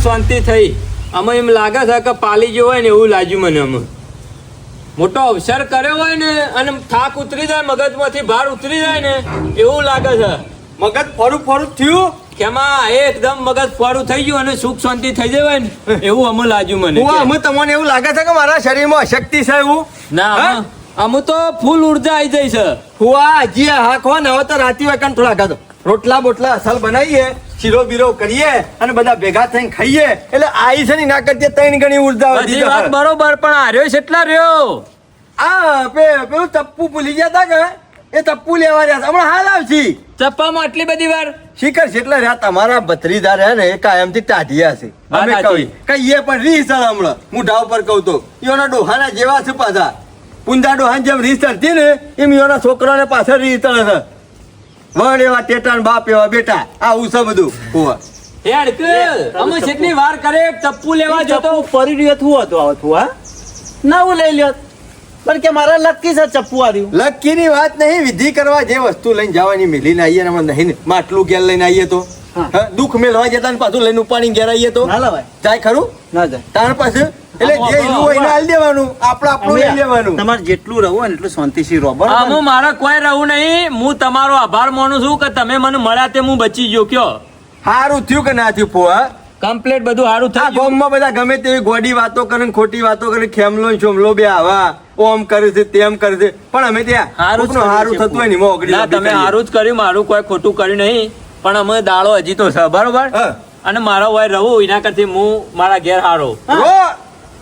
શાંતિ થઈ. અમે એમ લાગે છે કે પાલી ગયો હોય ને એવું લાગ્યું મને. અમે મોટો અવસર કર્યો હોય ને અને થાક ઉતરી જાય, મગજમાંથી ભાર ઉતરી જાય ને એવું લાગે છે. મગજ ફરું થયું કેમાં એકદમ મગજ ફોડું થઈ ગયું અને સુખ શાંતિ થઈ જાય ને એવું અમે લાગ્યું મને. અમે તમને એવું લાગે છે કે મારા શરીરમાં અશક્તિ છે એવું? ના, અમે તો ફૂલ ઉર્જા આવી જાય છે. હુઆ હજી હા ખો ને હવે તો રાતી વાકન થોડા ખાધો રોટલા બોટલા અસલ બનાવીએ, શીરો બીરો કરીએ અને બધા ભેગા થઈને ખાઈએ એટલે આઈ છે ને ના કરતી 3 ગણી ઉર્જા બધી વાત બરોબર, પણ હાર્યો છે એટલા રહ્યો. આ પેલું ટપ્પુ ભૂલી ગયા તા કે એ ટપ્પુ લેવા રહ્યા હમણાં હાલ આવશી. ચપ્પામાં આટલી બધી વાર શીખર જેટલા રહ્યા તમારા ભત્રીદાર હે ને એ કાયમથી ટાઢિયા છે. અમે કહીએ પણ રીસ હમણાં મુઢા ઉપર કહું તો ઈઓના ડોહાના જેવા છે પાછા. પુંજા ડોહાની જેમ રીસ ચડતી ને એમ ઈઓના છોકરાને પાછળ રીસ ચડે છે. વડ એવા ટેટા બાપ એવા બેટા આવું છે બધું. હેડ કે અમે જેટલી વાર કરે ચપ્પુ લેવા જતો ફરી રહ્યો થું હતો આવતું હા નવું લઈ લ્યો પણ કે મારા લકી છે ચપ્પુ આવ્યું. લકી ની વાત નહીં, વિધિ કરવા જે વસ્તુ લઈને જવાની મિલીને આવીએ ને નહીં માટલું ઘેર લઈને આવીએ તો દુઃખ મેળવા જતા ને પાછું લઈને ઉપાડી ઘેર આવીએ તો ના લવાય. જાય ખરું ના જાય તાર પાસે એટલે જે ઈનું હોય એને આલી દેવાનું, આપણું લઈ લેવાનું. તમારે જેટલું રહો ને એટલું શાંતિથી રહો. હું મારા કોઈ રહું નહીં. હું તમારો આભાર માનું છું કે તમે મને મળ્યા તે હું બચી ગયો. કયો સારું થયું કે ના થયું ફોવા? કમ્પ્લીટ બધું સારું આ થયું. ગામમાં બધા ગમે તેવી ગોડી વાતો કરે ને ખોટી વાતો કરે, ખેમલો ને ચોમલો બે આવા ઓમ કરે છે તેમ કરે છે, પણ અમે ત્યાં સારું થતું હોય ને એમાં ઓગળી. ના, તમે સારું જ કર્યું, મારું કોઈ ખોટું કર્યું નહીં. પણ અમે દાડો હજી તો છે બરોબર, અને મારો હોય રહું એના કરતી હું મારા ઘેર હારો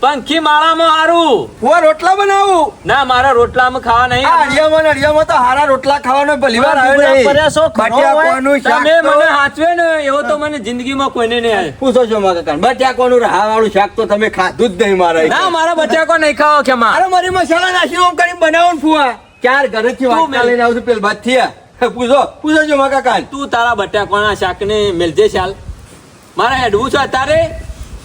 પંખી માળામાં હારું ફોવા રોટલા બનાવું. ના, મારા રોટલામાં ખાવા નહીં. અડિયામાં તો હારા રોટલા ખાવાનો ભલીવાર આવે નહીં. બટિયા કોનું શાક તમે મને હાચવે ને એવો તો મને જિંદગીમાં કોઈને નહીં આવે. પૂછો છો મારા કાકા બટિયા કોનું રાહ વાળું શાક તો તમે ખાધું જ નહીં મારા. ના, મારા બચ્ચા નહીં ખાવો કે અરે મારી મસાલા નાખીને ઓમ કરીને બનાવો ને ફુવા. ક્યાર ઘરેથી વાટકા લઈને આવું છું પેલ બાદ થયા. પૂછો છો મારા કાકા. તું તારા બટાકાના શાક ને મેલજે ચાલ. મારા હેડવું છે અત્યારે,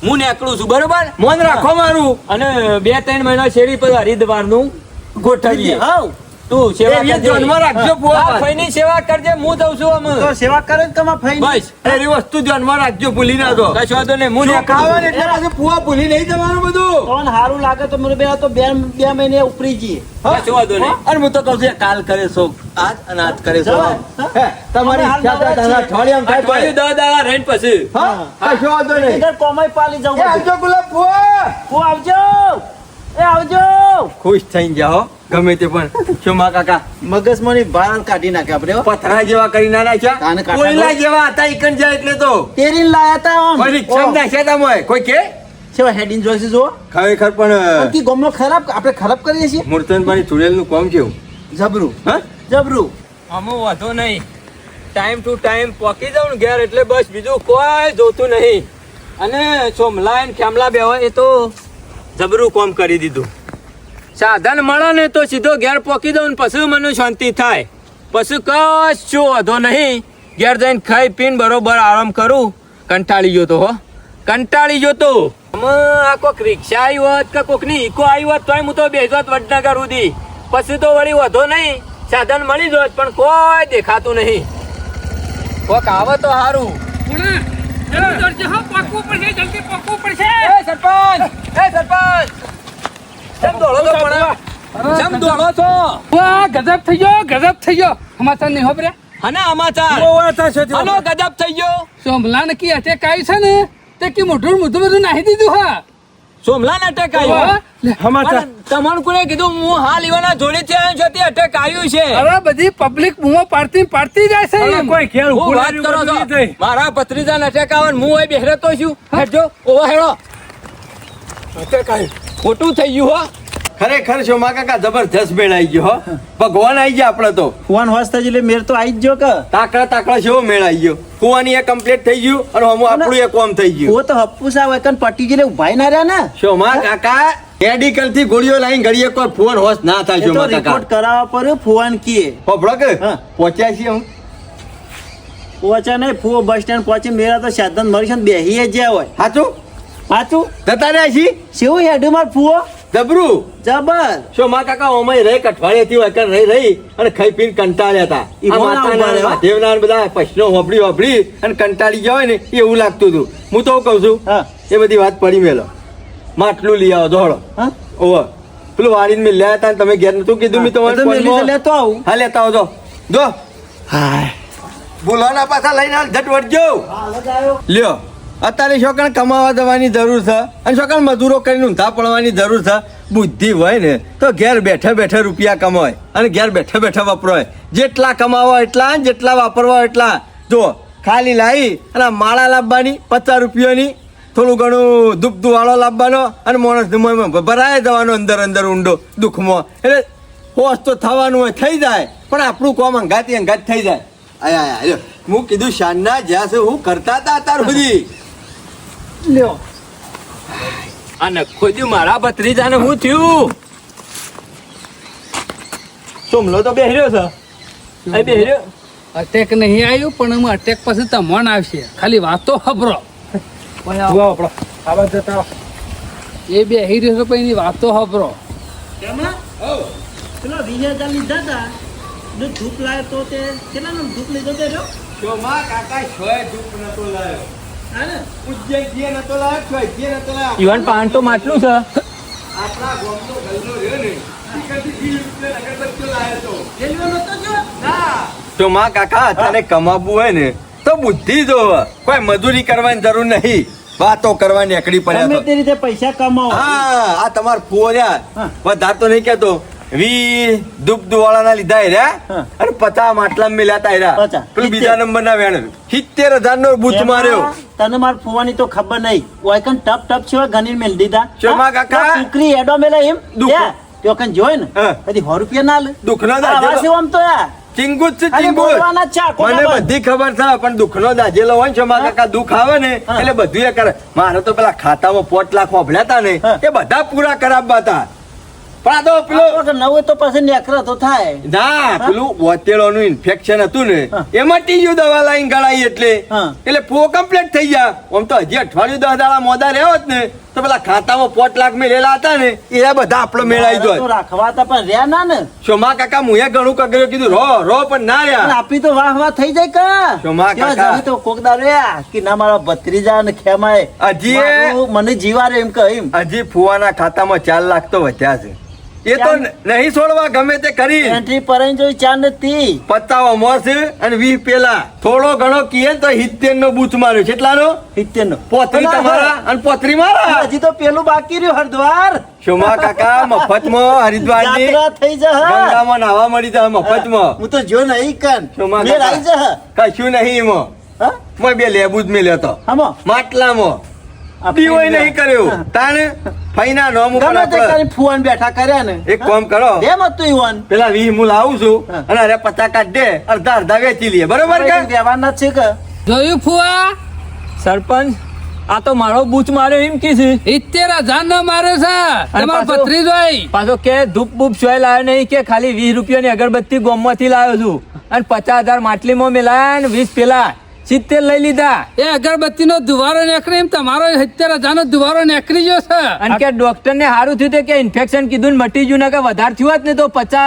હું નીકળું છું બરોબર. મોન રાખો મારું. અને 2-3 મહિના શેરી પર હરિદ્વાર નું ગોઠવીએ. તું સેવા ધ્યાનમાં રાખજો ફુવા. ફઈની સેવા કરજે, હું દઉં છું. અમે તો સેવા કરે ને તમારા ફઈ બસ એની વસ્તુ ધ્યાનમાં રાખજો, ભૂલી ના દો. કશો વાંધો નહીં. હું ખાવાનું એટલે પાછું ફુવા ભૂલી નહીં જવાનું બધું. તમને સારું લાગે તો મને બે મહિને ઉપરી જઈએ. કશો વાંધો નહીં. અને હું તો કહું છું કાલ કરે છો આજ અને આજ કરે છો. તમારી ઈચ્છા થાય તો અઠવાડિયામાં થાય અઠવાડિયું 10 દાડા રહીને પછી કશો વાંધો નહીં. કોમાઈ પાલી જવું. આવજો ગુલાબ ફુવા. હું આવજો આવજો. ખુશ થઈ જાઓ ગમે તે પણ. શું મા કાકા મગજમાંની ભાર કાઢી નાખે આપણે પથરા જેવા કરી ના નાખ્યા, કોયલા જેવા હતા ઈકન જાય એટલે તો તેરીને લાયા તા આમ પરીક્ષા નાખ્યા તા મોય કોઈ કે સેવા હેડિંગ જોઈશે જો ખરેખર પણ કી ગોમનો ખરાબ આપણે ખરાબ કરીએ છીએ. મૂર્તનભાઈ ચુડેલ નું કામ કેવું જબરું હા જબરું. અમો વાંધો નહીં. ટાઈમ ટુ ટાઈમ પહોંચી જાઉં ને ઘેર એટલે બસ બીજું કોઈ જોતું નહીં. અને સોમલા ને ખેમલા બે હોય એ તો જબરું કામ કરી દીધું. સાધન મળે ને તો સીધો ઘેર પહોંચી દઉં ને પછી મને શાંતિ થાય. પછી કશું વાંધો નહીં. ઘેર જઈને ખાઈ પીને બરોબર આરામ કરું. કંટાળી ગયો તો કંટાળી ગયો તો. અમે આ કોઈક રિક્ષા આવી હોત કે કોઈકની ઇકો આવી હોત તોય હું તો બેસોત વડનગર સુધી. પછી તો વળી વધો નહીં, સાધન મળી જોત પણ કોઈ દેખાતું નહીં. કોક આવે તો સારું. ગજબ થઈ ગયો સમાચાર નહીં હોબરે. ગજબ થઈ ગયો. સોમલા ને કી અટેક આવી છે ને તે કી મોઢું બધું નાહી દીધું હા. સોમલા ને અટેક આવ્યો. તમારું કોને કીધું હું હાલ ઈવાના જોડે થી આવ્યો છું તે અટેક આવ્યું છે. અરે બધી પબ્લિક બૂમો પાડતી જાય છે. કોઈ ખેલ હું વાત કરો છો. મારા ભત્રીજાને અટેક આવે ને હું અહીં બેહરતો છું. હેડજો ઓવા હેડો. અટેક આવ્યું ખોટું થઈ ગયું હો. ખરેખર છો મા કાકા જબરજસ્ત મેળ આવી ગયો હો. ભગવાન આવી ગયા આપડે તો. ફોન હોસ્તા એટલે મેર તો આવી જ જો કે તાકડા જેવો મેળ આવી ગયો. કુવાની એ કમ્પ્લીટ થઈ ગયું અને હું આપણું એ કોમ થઈ ગયું. ઓ તો હપ્પુસા વેકન પટ્ટી જેલે ઉભાઈ ના રહ્યા ને. શો મા કાકા મેડિકલ થી ગોળીઓ લાઈન ઘડીએ કોઈ ફોન હોશ ના થાય. શો મા કાકા રિપોર્ટ કરાવવા પડ્યો ફોન કીએ હોબળો કે પહોંચ્યા છીએ હું પહોંચ્યા નહીં. ફો બસ સ્ટેન્ડ પહોંચી મેરા તો સાધન મળી છે બેહીએ જ્યાં હોય. સાચું સાચું જતા રહ્યા છીએ. શેવું હેડું માર ફુઓ જબરું જબર શું માં કાકા ઓમય રહી અઠવાડિયેથી વગર રહી અને ખાઈ પીને કંટાળ્યા હતા ઈ આ બોલ આવું માતાના પડે, હો. મહાદેવના ને બધા પૈસનો હોબળી અને કંટાળી ગયા હોય ને એવું લાગતું હતું. હું તો કહું છું હા એ બધી વાત પડી મેલો માટલું લઈ આવો દોડો હા ઓવર પેલું વાળીને મેં લ્યા હતા ને તમે ઘેર નતું કીધું મેં તમારે તો મેલી તો ફોનમાં? લેતો આવું હા લેતા આવજો જો હાય બોલાના પાછા લઈને હાલ ઝટ વળજો હાલ જ આવ્યો લ્યો અત્યારે છોકરા કમાવા જવાની જરૂર છે અને છોકરા મજૂરો કરીને ઊંધા પડવાની જરૂર છે. બુદ્ધિ હોય ને તો ઘેર બેઠા બેઠા રૂપિયા કમાય અને ઘેર બેઠા બેઠા વપરાય. જેટલા કમાવા એટલા અને જેટલા વાપરવા એટલા. જો ખાલી લાવી અને આ માળા લાવવાની 50 રૂપિયાની, થોડું ઘણું દુઃખ વાળો લાવવાનો અને માણસ ભરાય જવાનો અંદર અંદર ઊંડો દુઃખમાં. એટલે હોશ તો થવાનું હોય થઈ જાય, પણ આપણું કોમ અંગાતી અંગાત થઈ જાય. આયા આયા હું કીધું શાનના જ્યાં છે હું કરતા હતા અત્યાર સુધી. લ્યો આ નખો દ્યું મારા ભત્રીજાને હું થયું? સોમલો તો બેહી રહ્યો છે. અહીં બેહી રહ્યો. અટેક નહીં આવ્યું પણ એમાં અટેક પછી તમને આવશે. ખાલી વાતો ખબરો એ બે હીરો છે પણ એની વાતો ખબરો. એમાં પેલો 20,000 લીધા હતા ને ધૂપ લાવ્યો તો તે કેટલાનો ધૂપ લીધો તે રહ્યો શોમા કાકા છોય ધૂપ નતો લાયો. હા ને ઉજ્જૈન જે નતો લાયો, છોય જે નતો લાયો. ઈવન પાન તો માટલું છે. આપણા ગામનો ગલ્લો રહ્યો ને, ઈ કદી 20 રૂપિયા અગરબત્તીઓ લાયો તો. રેલવે નતો જો ના. શોમા કાકા અત્યારે કમાવવું હોય ને તો બુદ્ધિ જોવે. કોઈ મજૂરી કરવાની જરૂર નહીં, વાતો કરવાની એકડી પડ્યા ગમે તો. તે રીતે પૈસા કમાવો હા આ તમાર ફુઓ રહ્યા હા. વધારે તો નહીં કેતો. 20 દુઃખ વાળાના લીધા રહ્યા હા. અને 50 માટલા મેલ્યા તા રહ્યા. 50. પેલું બીજા નંબરના વેણ 70,000 નો બૂચ માર્યો. એમાં તને માર ફુવાની તો ખબર નહીં ઓયકન ટપ ટપ છે ગણી મેલ દીધા શોમા કાકા. હા, કુકરી એડો મેલે એમ દુઃખ. તે ઓકન જોય ને હા. કદી 100 રૂપિયા ના લે દુઃખનો દાજેલો. આવા છે આમ તો યાર ચિંગુજ છે ખાલી ચિંગુજ. બોલવાના જ છે, આખો મને દાડો. બધી ખબર છે પણ દુઃખનો દાજેલો હોય ને શોમા હા. કાકા દુઃખ આવે ને હા. એટલે બધું એ કરે. મારે તો પેલા ખાતામાં 5 લાખ વાપર્યા હતા ને હા. એ બધા પૂરા કરાવવા હતા. પણ આ તો પેલો નવું તો પછી નેકરો તો થાય ના પેલું વતેળોનું ઇન્ફેક્શન હતું ને હા. એમાં ટીયુ દવા લાઈન ગળાઈ હા. એટલે ફો કમ્પ્લીટ થઈ ગયા. આમ તો હજી અઠવાડિયું 10 દાડા મોદા રહ્યા હોત ને તો પેલા ખાતામાં 5 લાખ મેલેલા હતા ને એ બધા આપણો મેળાઈ મારે તો જોત. રાખવા હતા પણ રહ્યા ના ને શોમા કાકા મુએ ઘણું કગર્યું કીધું રો પણ ના પણ રહ્યા. આપી તો વાહ વાહ થઈ જાય કા શોમા ત્યાં કાકા. જવી તો કોકદાર રહ્યા કે ના મારા ભત્રીજા ને ખેમાય હજી એ- મારું મને જીવારે એમ કહે એમ હજી ફુવાના ખાતામાં 4 લાખ તો વધ્યા છે. એ તો નહીં છોડવા ગમે તે કરી. એન્ટ્રી પરાઈ જોઈ ચાર નથી 50 મોસ અને 20 પેલા થોડો ઘણો કીએ ને તો 70 નો બૂચ માર્યો. કેટલાનો? 70 નો પોતરી તમારા અને પોતરી મારા. હજી તો પેલું બાકી રહ્યું હરદ્વાર શોમા કાકા મફતમાં હરિદ્વારની યાત્રા થઈ જા ગંગામાં નાવા મળી જાય મફતમાં. હું તો જો નહીં કન શોમા મેર આવી જા કશું નહીં એમાં. હા મોય બે લેબુ જ મેલ્યો તો હમો માટલામાં. દીવોય નહીં કર્યો. તાણે ફઈના નોમ ઉપર ગમે તે આપણે કરી ફુવાન બેઠા કર્યા ને એક કામ કરો. એમ હતું ઈવન પેલા 20 હું લાવું છું હા. અને અરે 50 કાઢ દે, અડધા અડધા વેચી લઈએ. બરોબર કે? રહેવાના છે કે જોયું ફુવા? સરપંચ આ તો મારો બૂચ માર્યો એમ કી છે. 70,000 નો મારે છે તમારો પાછો- ભત્રીજો ય. પાછો કે ધૂપ બૂપ સોય લાવ્યો નહીં કે ખાલી 20 રૂપિયાની અગરબત્તી ગોમમાંથી લાવ્યો છું અને 50,000 માટલીમાં મેલાયા ને 20 પેલા 70 લઈ લીધા. એ અગરબત્તી નો દુવારો નીકળે એમ તમારો 70,000 નો દુવારો નીકળી ગયો છે. અને કે ડોક્ટર ને સારું થયું કે ઇન્ફેક્શન કીધું ને મટી ગયું ને કે વધારે થયું હોત ને તો 50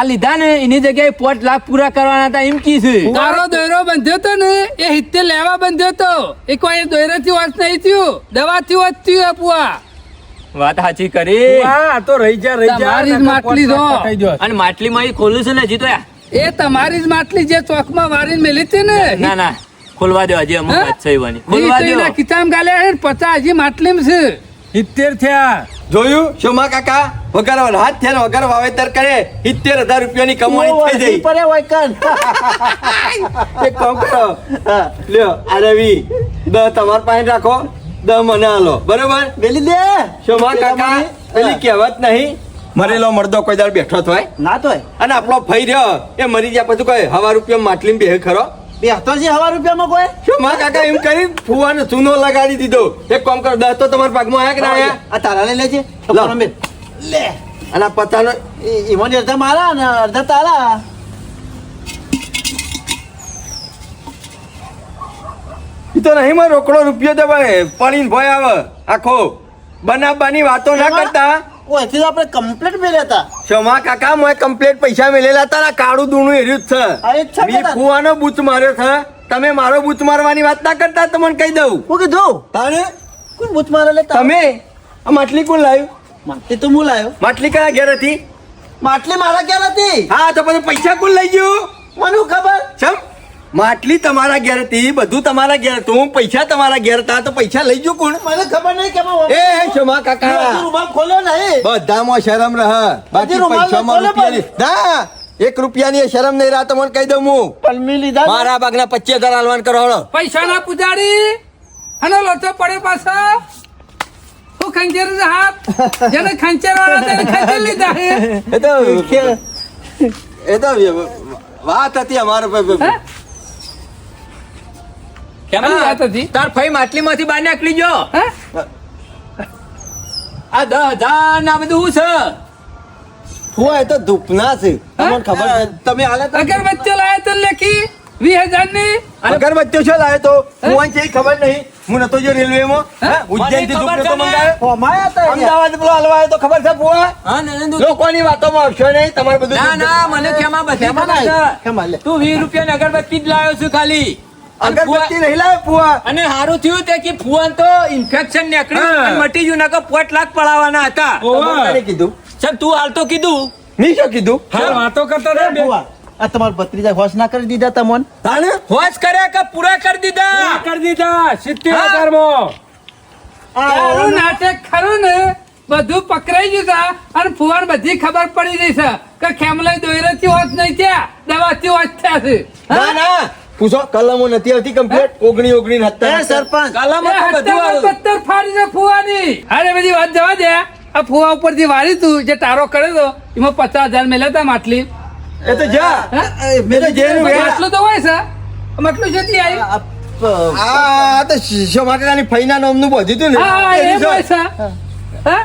આ લીધા ને એની જગ્યાએ 5 લાખ પૂરા કરવાના હતા એમ કી છે. તારો દોયરો બંધ્યો તો ને એ 70 લેવા બંધ્યો તો એ કોઈ દોયરો થી વાત નહીં થયું દવા થી વાત થયું અપુઆ. વાત સાચી કરી. આ તો રહી જા તમારી જ માટલી જો. અને માટલીમાં એ ખોલું છે ને હજી તો યાર. એ તમારી જ માટલી જે ચોકમાં વારીને મેલી હતી ને ના ના ખોલવા દો હજી અમુક હા? વાત છે એવાની. ખોલવા ઈ તો એના દો. ખિસ્સામાં ગાલ્યા છે ને 50 હજી માટલીમાં છે. 70 થયા. જોયું શોમા કાકા? વગર હાથ થયા ને વગર વાવેતર કરે 70,000 રૂપિયાની કમાણી થઈ વરસી પડે હોય કન જાય. એક કામ કરો, હા. લ્યો આ રવિ 10 તમારા પાસે રાખો, 10 મને આલો. બરોબર? વેલી દે શોમા કાકા પેલી કહેવત નહીં, મરેલો મરદો કોઈ દાડ બેઠો થાય ના તોય અને આપણો ફઈ રહ્યો એ મરી ગયા પછી કોઈ 1,000 રૂપિયા માટલી બેહ ખરો. બેહતો છે 1,000 રૂપિયામાં કોઈ શોમા કાકા એમ કરી ફુવાને ચૂનો લગાડી દીધો. એક કામ કરો, 10 તો તમારા ભાગમાં આયા કે ના આયા? આ તારા લઈ લેજે લો. લે અને આ 50 નો ઈવન અડધા મારા ને અડધા તારા ઈ તો નહીં માં રોકડો રૂપિયો તો ભાઈ પડીને ભય આવે આખો. બનાવવાની વાતો ના કરતા. ઓયથી તો આપણે કમ્પ્લીટ મેલ્યા હતા. શોમા કાકા મોય કમ્પ્લેટ પૈસા મેલેલા હતા ને કાળું દૂણું એર્યું જ આ એ જ છે છે. મી કદાચ. ફુવાનો બૂચ માર્યો છે. તમે મારો બૂચ મારવાની વાત ના કરતા તમને કહી દઉં. હું કીધું તારે કોણ બૂચ મારે લે તમે આ માટલી કોણ લાવ્યું? માટલી તો હું લાવ્યો. માટલી કયા ઘેર હતી? માટલી મારા ક્યાં હતી? હા તો પછી પૈસા કોણ લઈ ગયું? મને શું ખબર? ચમ માટલી તમારા ઘેર હતી, બધું તમારા ઘેર હતું, પૈસા તમારા ઘેર હતા, તો પૈસા લઈ ગયું કોણ? મને ખબર નહીં કે એ શોમા કાકા રૂમાલ ખોલ્યો નહીં. બધામાં શરમ રહ. બાકી રૂમાલ પૈસામાં ખોલો રૂપિયાની ના, 1 રૂપિયાની શરમ નહીં રહે. તમને કહી દઉં હું. પલમી લીધા ને. મારા ભાગના 25,000 હાલવાન કરો હળો. પૈસા ના પૂજાડી અને લોચો પડે પાછા હું ખંજેર છે હાથ જેને ખંચેર વાળા તેને ખંચેર લીધા હે એ તો વાત હતી અમારે હે? કેમની વાત હતી? તાર ફઈ માટલી માંથી બહાર નીકળી ગયો. હે? આ 10,000 ના બધું શું છે? ફુવા એ તો ધૂપના છે. તમને ખબર છે? તમે હાલે તો અગરબત્તીઓ લાયા તો લેખી 20,000 ની અગરબત્તીઓ છે લાવે તો ફુવાને છે ખબર નહીં. હું નતો જો રેલવેમાં ઉજ્જૈન થી મને ધૂપ ખબર નતો છે ને. મંગાવ્યો. હોમાયા હતા અહીંયા. અમદાવાદ પેલો હલવા આવ્યો તો ખબર છે ફુવા? હા નરેન્દ્ર લોકોની વાતોમાં આવશો નહીં. તમારે બધું ના ના મને કેમાં બધી કેમાં ખબર લાય? છે. કેમાં લે? તું 20 રૂપિયાની અગરબત્તી જ લાવ્યો છું ખાલી. અને અગરબત્તી ફુવા- નહીં લાવે ફુવા. અને હારું થયું તે કે ફુવાન તો ઇન્ફેક્શન નીકળ્યું હા. અને મટી ગયું નકર 5 લાખ પડાવવાના હતા. તમને કોને કીધું? ચલ તું હાલ તો કીધું. મેં શું કીધું? વાતો કરતા એ ભુવા, આ તમારા ભત્રીજા હોશ ના કરી દીધા તમને? તાને? હોશ કર્યા કે પૂરા કરી દીધા? કરી દીધા 70,000 માં. તારું નાટક ખરું ને બધું પકડાઈ ગયું છે અને ફુવાન બધી ખબર પડી ગઈ છે કે ખેમલાઈ દોયરાથી હોત નહીં થયા દવાથી હોત થયા છે ના ના પૂછો કલમો નથી આવતી કમ્પ્લીટ 19 એ સરપંચ કાલામાં તો બધું આવ્યું. પત્તર ફાડી છે ફુવાની અરે બધી વાત જવા દે આ ફુવા ઉપરથી વાળી તું જે તારો કર્યો તો એમાં 50,000 મેલ્યા હતા માટલી એ તો જા હે? મેં તો જેનું વેણ- માટલું તો હોય છે માટલું જતી આવી આ તો શોમા કાકાની ફઈના નામનું બધું હતું ને હા એ એની હોય જો. છે હા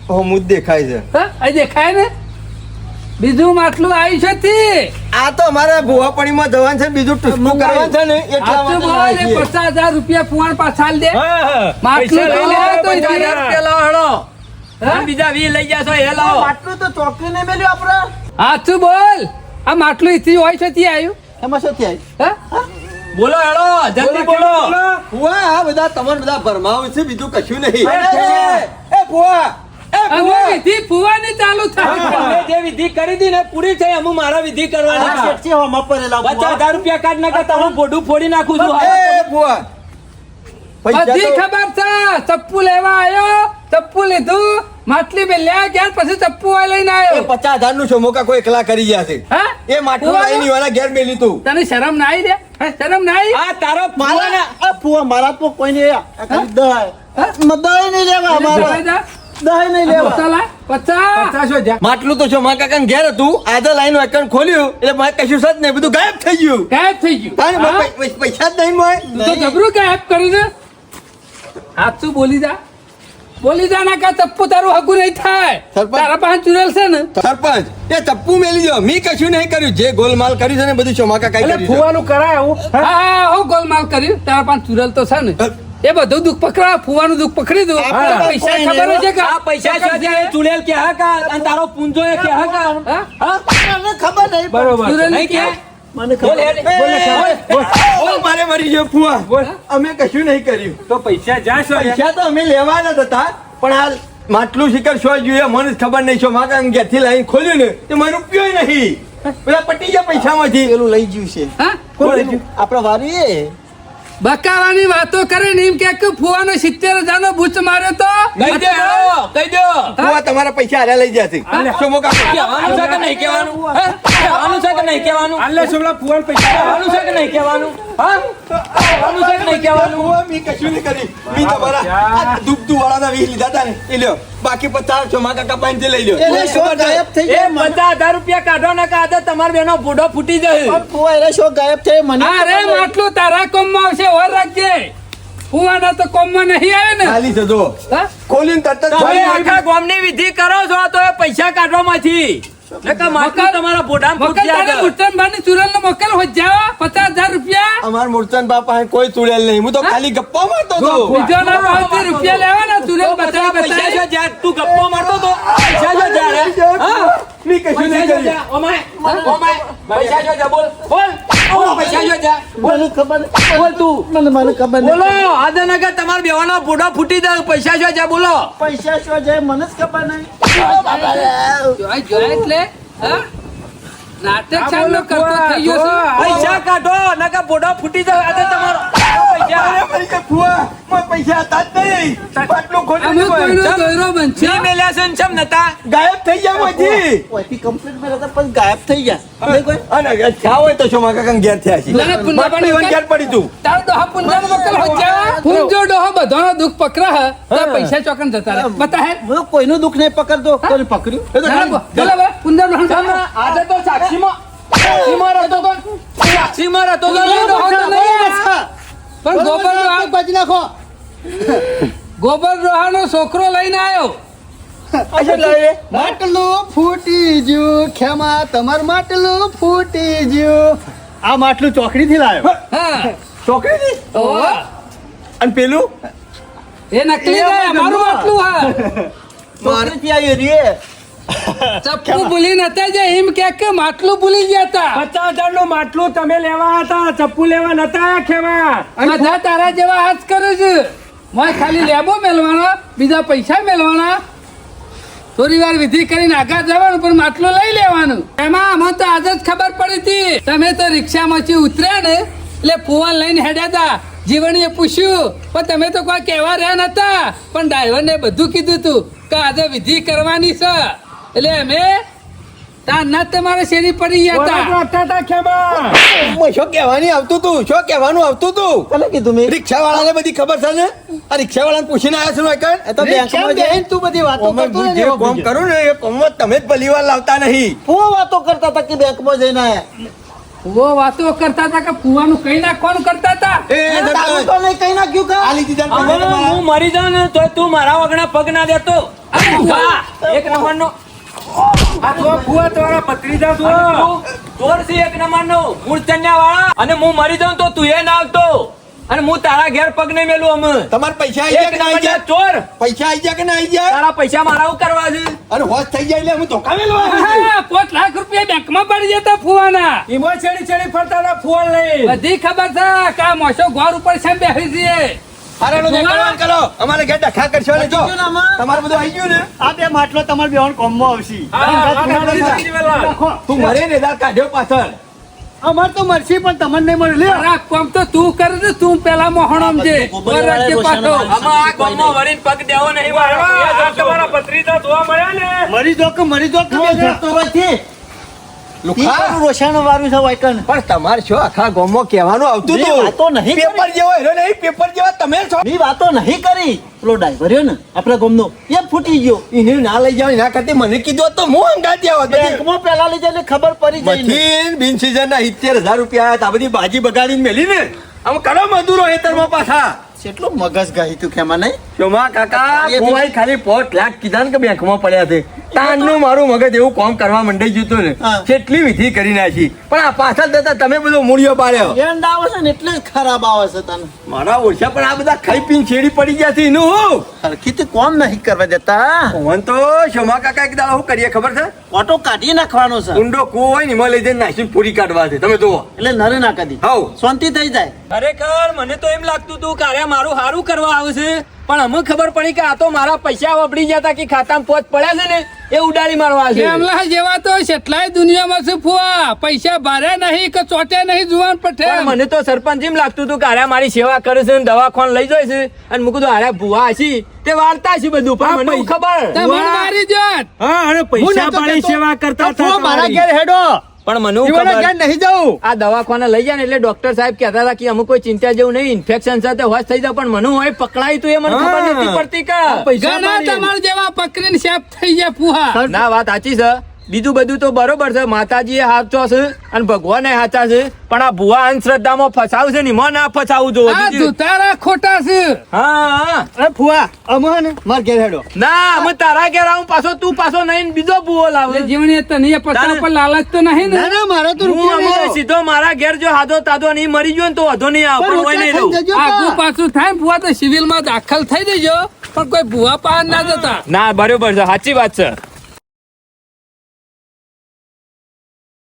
ઓ મુદ્દ દેખાય છે. હા અહીં દેખાય ને બીજું માટલું આવી છે થી આ તો અમારે ભુવાપણીમાં જવાનું છે, બીજું ટૂંકું કરવાનું છે ને એટલા આટલું માટે બોલ લાવીએ એ છીએ. 50,000 રૂપિયા ફુવાન પાછા આલ દે હા, હા. માટલું પૈસા લઈ લઈ લે લે, તો 50,000 રૂપિયા લાવો હેડો. હા? અને બીજા 20 લઈ જાશો એ લાવો. માટલું તો ચોકી નહીં મેલ્યું આપણે. હાચું બોલ આ માટલું અહીંથી હોય છે થી આવ્યું એમાં શું થયા? હા બોલો હેડો જલ્દી બોલો. ભુવા આ બધા તમારે બધા ભરમાવું છે, બીજું કશું નહીં. અરે! એ ભુવા એ અમે ભુવા વિધિ ફુવાની ચાલુ થાય તમે જે વિધિ કરી હતી ને પૂરી થઈ. અમે મારા વિધિ આ કરવાની છે. શેઠજી હોમા પડેલા ભુવા. 50,000 રૂપિયા કાઢ નાખો તમે બોડું ફોડી નાખું છું. એ ભુવા પૈસા બધી તો- ખબર છે ચપ્પુ લેવા આવ્યો ચપ્પુ લીધું માટલી બે લ્યા ગયા પછી ચપ્પુ વાય લઈને એ આવ્યો 50,000 નું શોમો કાકો એકલા કરી ગયા છે. હા એ માટલું ફુવાનો? લાઈને વાળા ઘેર મેલી તું. તને શરમ ના આવી રે હે? શરમ ના આવી આ તારો મારા આ ફુવા મારા તો કોઈ નહીં આ ખાલી દહાય. હા? દહાય નહીં લેવા અમારા. દહાય નહીં લેવા. પચાસ માટલું તો શોમા કાકા ઘેર હતું, આજે લાઈન એકાઉન્ટ ખોલ્યું એટલે મારે કશું સજ નહીં, બધું ગાયબ થઈ ગયું. ગાયબ થઈ ગયું તારે હા? પૈસા જ નહીં મોય. તું તો જબરું ગાયબ કર્યું છે હાચું બોલી જા ના કા ચપ્પુ તારું હગું નહીં થાય સરપંચ. તારા પાસે ચુરેલ છે ને સરપંચ એ ચપ્પુ મેલી દો, મી કશું નહીં કર્યું. જે ગોલમાલ કર્યું છે ને બધું શોમા કાકાએ એટલે કર્યું છે. ફુવાનું કરાય હું હા હું ગોલમાલ કર્યું તારા પાસે ચુરેલ તો છે ને એ બધું દુઃખ પકડા ફુવાનું દુઃખ પકડી દઉં આપણે તો પૈસા કોઈ ખબર નહીં. છે કે આ પૈસા છે એ ચુડેલ કે હા કા અને તારો પૂંજો એ કે હા કા હા? હા? મને ખબર નહીં. બરોબર ચુરેલ નહીં કે મને બોલ ખબર. હેડ. ઓ, મારે મરી ગયો ફુવા. અમે કશું નહીં કર્યું. તો પૈસા જાશો પૈસા તો અમે લેવાના જ હતા, પણ આ માટલું શિખર શો જોઈએ મને જ ખબર નહીં. શોમા કાકા ઘેરથી લાઈન ખોલ્યું ને તે મારું રૂપિયો નહીં. પેલા પટી ગયા પૈસામાંથી. પેલું લઈ ગયું છે. હા કોણ લઈ ગયું? આપણા વારીએ. બકાવાની વાતો કરે ને એમ કે ફુવાનો 70,000 નો બૂચ માર્યો તો કહી દે હેડો, કહી દો. ફુવા તમારા પૈસા હાલ્યા લઈ જશે. શોમા કાકા કહેવાનું છે કે નહીં કહેવાનું? હા? કહેવાનું છે કે નહીં કહેવાનું? આલે સોમલા ફુવાન પૈસા કહેવાનું છે કે નહીં કહેવાનું? હા? કહેવાનું છે કે નહીં કહેવાનું? ફુવા મી કશું નહીં કર્યું. મી તમારા આ દૂધતું વાળાના 20 લીધા હતા ને એ લ્યો, બાકી 50 શોમા કાકા પાસેથી લઈ લ્યો. એને શો ગાયબ થઈ એ ગયા મને. 50,000 રૂપિયા કાઢો ને કાઢો તમારા બેનો ભૂડો ફૂટી જશે. પણ ફુવા એને શો ગાયબ થઈ મને અરે ખબર નહીં. માટલું તારા કોમમાં આવશે ઓર રાખજે ફુવાના તો કોમમાં નહીં આવે ને ખાલી છે જો. હા? ખોલીને તરત જ તમે ખોલી આખા ગામની વિધિ કરો છો તો એ પૈસા કાઢવામાંથી નકર માટલું તમારા ભોડામાં મોકલ ફૂટી તારે જાય. મુઠ્ઠનભાઈની ચુરેલનો મોકલ હો જાઓ 50,000 રૂપિયા તમારા મૂર્છન બાપા કોઈ ચૂડેલ નહીં, હું તો ખાલી ગપ્પો મારતો હતો. બીજાના પાસેથી રૂપિયા લેવાના તુરંત બતાવી પૈસા બતાવી. જો જ્યાં તું ગપ્પો મારતો તો પૈસા જો જ્યાં રે. હા? મેં કશું નહીં પૈસા જો કર્યું. જ્યાં. Oh my, oh my. પૈસા જો જ્યાં. બોલ બોલ. પૈસા જો જ્યાં. મને ખબર નહીં. બોલ તું. મને ખબર નહીં. બોલો આદનગર તમારા બેવાનો ફોટો ફૂટી દે. પૈસા જો જ્યાં. બોલો. પૈસા શું જાય મને જ ખબર નહીં. જોય જોય એટલે હા? નાટક ચાલુ કરતો થઈ ગયો છે. પૈસા કાઢો નકર ફોટો ફૂટી જાય. આજે તમારો પૈસા અરે મારી કે ફુવા, મારા પૈસા હતા જ નહીં. બાટલો ખોલી અમે દીધો. કોઈનો દોયરો બનશે જી મેલ્યા છે ને ચમ નતા. ગાયબ થઈ ગયા પછી. ઓયથી કમ્પ્લીટ મેં હતા પણ ગાયબ થઈ ગયા. નહીં કોઈ? અને થયા હોય તો શોમા કાકા ઘેર થયા છે. ના, ના, પુંજા બાટલો ઈવન ઘેર પડી તું. તારો ડોહા પુંજાનો વકલ હો જા. પુંજો ડોહો બધાનો દુઃખ પકડા હે તો પૈસા ચોકન જતા રહે. બતા હે હું કોઈનું દુઃખ નહીં પકડતો કોઈને પકડ્યું એ તો બોલો બોલો પુંજા ડોહા આજે તો સાક્ષીમાં હતો તો સાક્ષીમાં હતો તો ડોહો તો નહીં આ. પણ ગોબર ડોહા બાજી નાખો. ગોબર ડોહાનો છોકરો લઈને આવ્યો. અચ્છા લાવે. માટલું ફૂટી ગયું ખેમા તમારું માટલું ફૂટી ગયું. આ માટલું ચોકડી થી લાવ્યો. હા છોકરી થી? ઓહો. અને પેલું એ નકલી છે અમારું માટલું હા. ચોકડી થી આવ્યો રે. ચપ્પુ ભૂલી નતા જાય એમ કે માટલું ભૂલી ગયા તા. 50,000 નું માટલું તમે લેવા હતા, ચપ્પુ લેવા નતા આયા ખેમા. બધા તારા જેવા હાથ કરે છે. મોય ખાલી લેબો મેલવાનો બીજા પૈસા મેલવાના. થોડી વાર વિધિ કરીને આગળ જવાનું પણ માટલું લઈ લેવાનું. એમાં અમને તો આજ જ ખબર પડી હતી. તમે તો રિક્ષામાંથી ઉતર્યા ને એટલે ફુવાન લઈને હેડ્યા હતા. જીવણીએ પૂછ્યું પણ તમે તો કોઈ કહેવા રહ્યા નતા. પણ ડ્રાઈવરને બધું કીધું તું કે આજે વિધિ કરવાની છે. એટલે અમે તારના તમારે શેરી પડી ગયા વરરાજ હતા. વાગતા હતા ખેમા. શું કહેવાની આવતું તું? શું કહેવાનું આવતું તું? કોને કીધું મેં? રિક્ષા વાળાને બધી ખબર છે ને? આ રિક્ષા વાળાને પૂછીને આવ્યા છો ને કણ? એ તો બેંકમાં જઈને તું બધી વાતો ઓમે કરતો હું ને જે એવો કોમ બીજો. કરું ને એ કોમમાં તમે જ ભલી વાર લાવતા નહીં. હું વાતો કરતા હતા કે બેંકમાં જઈને આયા. વો વાતો કરતા હતા કે ફુવાનું કઈ નાખવાનું કરતા હતા. એ તારું તો નહીં કઈ નાખ્યું કા? આલી દીધા ને હવે પૈસા હું મરી જાઉં ને તો તું મારા વગણા પગ ના દેતો. વાહ, એક નંબરનો આ તો ફુવા તમારા ભત્રીજા છો. ચોર છે એક નંબરનો મૂર્છન્યા વાળા. અને હું મરી જાઉં તો તું એ ના આવતો. અને હું તારા ઘેર પગ નહીં મેલું અમે. તમારા પૈસા આવી એક ગયા કે ના આવી નંબરના ગયા? ચોર. પૈસા આવી ગયા કે ના આવી ગયા? તારા પૈસા મારા શું કરવા છે? અને હોશ થઈ જાય એટલે હું ધોકા મેલવા આવી છું. હા, 5 લાખ રૂપિયા બેંકમાં પડી જતા ફુવાના. ઈમો છેડી છેડી ફરતા હતા ફુવાન લઈ. બધી ખબર છે કે આ મોસો ઘર ઉપર છે બેસી છે. હારે એનો જે કરવાનું કરો. અમારે ઘેર ડખા કરશો ને જો. આવી ગયું ને આમાં? તમારે બધું આવી ગયું ને? આ બે માટલો તમારે બેવાન કોમમાં આવશે. તું મરે ને દાળ કાઢ્યો પાછળ. અમાર તો મરસી પણ તમને નહીં મળે. લે. અરે આ કામ તો તું કરે છે, તું પેલા મોહણમ છે. વરરાજ કે પાછો. આમાં આ ગામમાં વળીને પગ દેવો નહીં આ મારો. તમારા ભત્રીજા જોવા મળ્યા ને. મરી જો કે બે જતો નથી. લુખા. રોષાનો વારું છે વાયકન. પણ તમારે શું આખા ગામમાં કહેવાનું આવતું મેં વાતો હતું? નહીં પેપર કરી. જેવો હેરો નહીં, પેપર જેવા તમે છો. મેં વાતો નહીં કરી. પેલો ડ્રાઈવર રહ્યો ને આપણા ગામનો એ ફૂટી ગયો. એને ના લઈ જાવ એના કરતી મને કીધું હોત તો હું અંગાતી આવત. બેંકમાં પેલા લઈ જાય એટલે ખબર પડી જાય ને. મથીન બિન સીઝન ના 70,000 રૂપિયા આયા તા. બધી બાજી બગાડીને મેલી ને આમ કરો મજૂરો હેતરમાં પાછા. કેટલું મગજ ગાહી તું ખેમા નહીં? શોમા કાકા હું ખાલી 5 લાખ કીધા ને કે બેંકમાં પડ્યા છે. તાનનું મારું મગજ એવું કામ કરવા મંડાઈ ગયું હતું ને હા. કેટલી વિધિ કરી નાખી. પણ આ પાછળ જતા તમે બધો મૂળિયો પાડ્યો. એન્ડ આવે છે ને એટલે જ ખરાબ આવે છે તને. મારા ઓછા પણ આ બધા ખાઈ પીને છેડી પડી ગયા છે એનું હું. હરખીથી કોમ નહીં કરવા દેતા. પવન તો શોમા કાકા એક દાડો શું કરીએ ખબર છે? ઓટો કાઢી નાખવાનો છે ઊંડો કૂવો હોય ને એમાં લઈ જઈને નાખીને પૂરી કાઢવા છે. તમે જુઓ. એટલે નરે ના કાઢી હાઉ. શાંતિ થઈ જાય. ખરેખર મને તો એમ લાગતું હતું કે અરે મારું હારું કરવા આવશે. પણ અમને ખબર પડી કે આ તો મારા પૈસા વાપરી ગયા તા કે ખાતામાં પોચ પડ્યા છે ને એ ઉડાડી મારવા છે. કેમલા જેવા તો કેટલાય દુનિયામાં છે ફુવા. પૈસા ભારે નહીં કે ચોટે નહીં જુવાન પણ પઠે. મને તો સરપંચ એમ લાગતું હતું કે અરે મારી સેવા કરે છે ને દવાખાને લઈ જાય છે અને મૂકું તો અરે ભુવા હશી તે વાર્તા છે બધું પણ મને શું ખબર. તમને મારી જોત. હા અને પૈસા પાડી સેવા કરતા હતા મારા તમારી. ઘેર હેડો. પણ મને શું ઈવોના ખબર ઘેર નહીં જાઉં. આ દવાખાને લઈ જાય ને એટલે ડોક્ટર સાહેબ કહેતા હતા કે અમુક કોઈ ચિંતા જેવું નહીં ઇન્ફેક્શન સાથે હોશ થઈ જાય પણ મને હોય પકડાય તો એ મને ખબર હા. નથી પડતી કે ઘણા તમારા જેવા પકડીને શેફ થઈ જાય ફુવા. ના વાત સાચી છે બીજું બધું તો બરોબર છે, માતાજી સાચો છે અને ભગવાન સાચા છે, પણ આ ભુવા અંધશ્રદ્ધામાં ફસાવું છે ને એમાં ના ફસાવું જોવો. આ ધુતારા ખોટા છે. હા અરે ફુવા અમે હે ને માર ઘેર હેડો. ના અમે તારા ઘેર આવું પાછો તું પાછો નહીં બીજો ભુવો લાવે. એટલે જીવણી તને એ પચાસ પર લાલચ તો નહીં ને. ના ના મારે તો હું રૂપિયા અમે નહીં. સીધો મારા ઘેર જો હાથો તાતો નહીં મરી ગયો ને તો વધો નહીં આવે, પણ હોય નહીં રહું. આગુ પાછું થાય ને ભુવા તો સિવિલ માં દાખલ થઈ દેજો, પણ કોઈ ભુવા પાન ના જતા. ના બરોબર છે, સાચી વાત છે.